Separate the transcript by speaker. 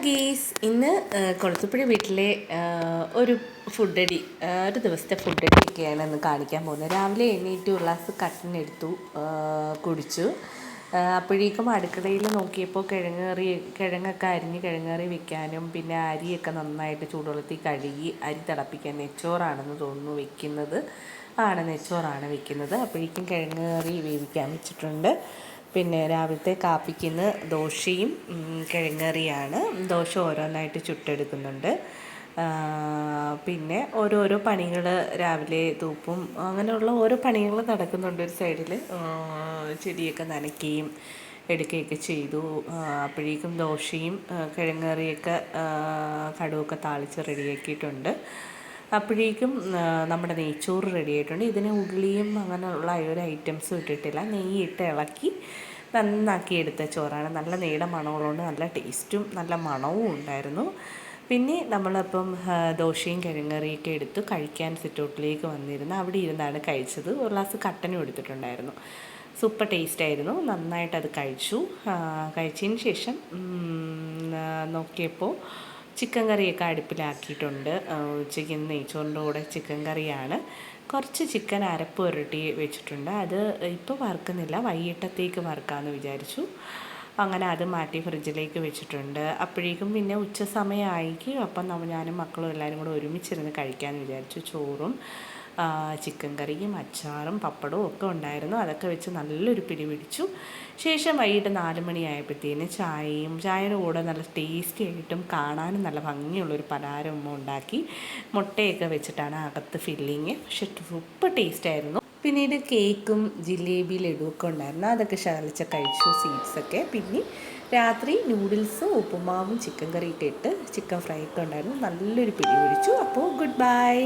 Speaker 1: ഗീസ് ഇന്ന് കൊളത്തുപ്പുഴ വീട്ടിലെ ഒരു ഫുഡടി ഒരു ദിവസത്തെ ഫുഡടിയൊക്കെയാണ് ഇന്ന് കാണിക്കാൻ പോകുന്നത്. രാവിലെ എണീറ്റ് ഒരു ഗ്ലാസ് കട്ടനെടുത്തു, കുടിച്ചു. അപ്പോഴേക്കും അടുക്കളയിൽ നോക്കിയപ്പോൾ കിഴങ്ങൊക്കെ അരിഞ്ഞ് കിഴങ്ങറി വെക്കാനും പിന്നെ അരിയൊക്കെ നന്നായിട്ട് ചൂടുവെള്ളത്തിൽ കഴുകി അരി തിളപ്പിക്കാൻ നെച്ചോറാണെന്ന് തോന്നുന്നു നെച്ചോറാണ് വെക്കുന്നത്. അപ്പോഴേക്കും കിഴങ്ങ് കറി വേവിക്കാൻ വെച്ചിട്ടുണ്ട്. പിന്നെ രാവിലത്തെ കാപ്പിക്കിന്ന് ദോശയും കിഴങ്ങറിയാണ്. ദോശ ഓരോന്നായിട്ട് ചുട്ടെടുക്കുന്നുണ്ട്. പിന്നെ ഓരോരോ പണികൾ രാവിലെ തൂപ്പും അങ്ങനെയുള്ള ഓരോ പണികൾ നടക്കുന്നുണ്ട്. ഒരു സൈഡിൽ ചെടിയൊക്കെ നനയ്ക്കുകയും എടുക്കുകയൊക്കെ ചെയ്തു. അപ്പോഴേക്കും ദോശയും കിഴങ്ങറിയൊക്കെ കടുവൊക്കെ താളിച്ച് റെഡിയാക്കിയിട്ടുണ്ട്. അപ്പോഴേക്കും നമ്മുടെ നെയ്ച്ചോറ് റെഡി ആയിട്ടുണ്ട്. ഇതിന് ഉള്ളിയും അങ്ങനെയുള്ള ഒരു ഐറ്റംസും ഇട്ടിട്ടില്ല. നെയ്യിട്ട് ഇളക്കി നന്നാക്കി എടുത്ത ചോറാണ്. നല്ല നീളം മണമുള്ളതുകൊണ്ട് നല്ല ടേസ്റ്റും നല്ല മണവും ഉണ്ടായിരുന്നു. പിന്നെ നമ്മളപ്പം ദോശയും കിഴങ്ങറിയൊക്കെ എടുത്ത് കഴിക്കാൻ സിറ്റൗട്ടിലേക്ക് വന്നിരുന്നു. അവിടെ ഇരുന്നാണ് കഴിച്ചത്. ഒരു ഗ്ലാസ് കട്ടനും എടുത്തിട്ടുണ്ടായിരുന്നു. സൂപ്പർ ടേസ്റ്റായിരുന്നു. നന്നായിട്ടത് കഴിച്ചു. കഴിച്ചതിന് ശേഷം നോക്കിയപ്പോൾ ചിക്കൻ കറിയൊക്കെ അടുപ്പിലാക്കിയിട്ടുണ്ട്. ഉച്ചയ്ക്ക് നെയ്ച്ചോറിൻ്റെ കൂടെ ചിക്കൻ കറിയാണ്. കുറച്ച് ചിക്കൻ അരപ്പ് പുരട്ടി വെച്ചിട്ടുണ്ട്. അത് ഇപ്പോൾ വറുക്കുന്നില്ല, വൈകിട്ടത്തേക്ക് വറുക്കാമെന്ന് വിചാരിച്ചു. അങ്ങനെ അത് മാറ്റി ഫ്രിഡ്ജിലേക്ക് വെച്ചിട്ടുണ്ട്. അപ്പോഴേക്കും പിന്നെ ഉച്ച സമയമായിരിക്കും. അപ്പം ഞാനും മക്കളും എല്ലാവരും കൂടെ ഒരുമിച്ചിരുന്ന് കഴിക്കാമെന്ന് വിചാരിച്ചു. ചോറും ചിക്കൻ കറിയും അച്ചാറും പപ്പടവും ഒക്കെ ഉണ്ടായിരുന്നു. അതൊക്കെ വെച്ച് നല്ലൊരു പിടി പിടിച്ചു. ശേഷം വൈകിട്ട് 4 മണിയായപ്പോഴത്തേന് ചായയുടെ കൂടെ നല്ല ടേസ്റ്റി ആയിട്ടും കാണാനും നല്ല ഭംഗിയുള്ളൊരു പലഹാരം ഉണ്ടാക്കി. മുട്ടയൊക്കെ വെച്ചിട്ടാണ് അകത്ത് ഫില്ലിങ്. പക്ഷെ സൂപ്പർ ടേസ്റ്റായിരുന്നു. പിന്നീട് കേക്കും ജിലേബി ലഡുവൊക്കെ ഉണ്ടായിരുന്നു. അതൊക്കെ ശകലിച്ച കഴിച്ചു, സ്വീറ്റ്സൊക്കെ. പിന്നെ രാത്രി നൂഡിൽസും ഉപ്പുമാവും ചിക്കൻ കറിയൊക്കെ ഇട്ട് ചിക്കൻ ഫ്രൈ ഒക്കെ ഉണ്ടായിരുന്നു. നല്ലൊരു പിടി പിടിച്ചു. അപ്പോൾ ഗുഡ് ബൈ.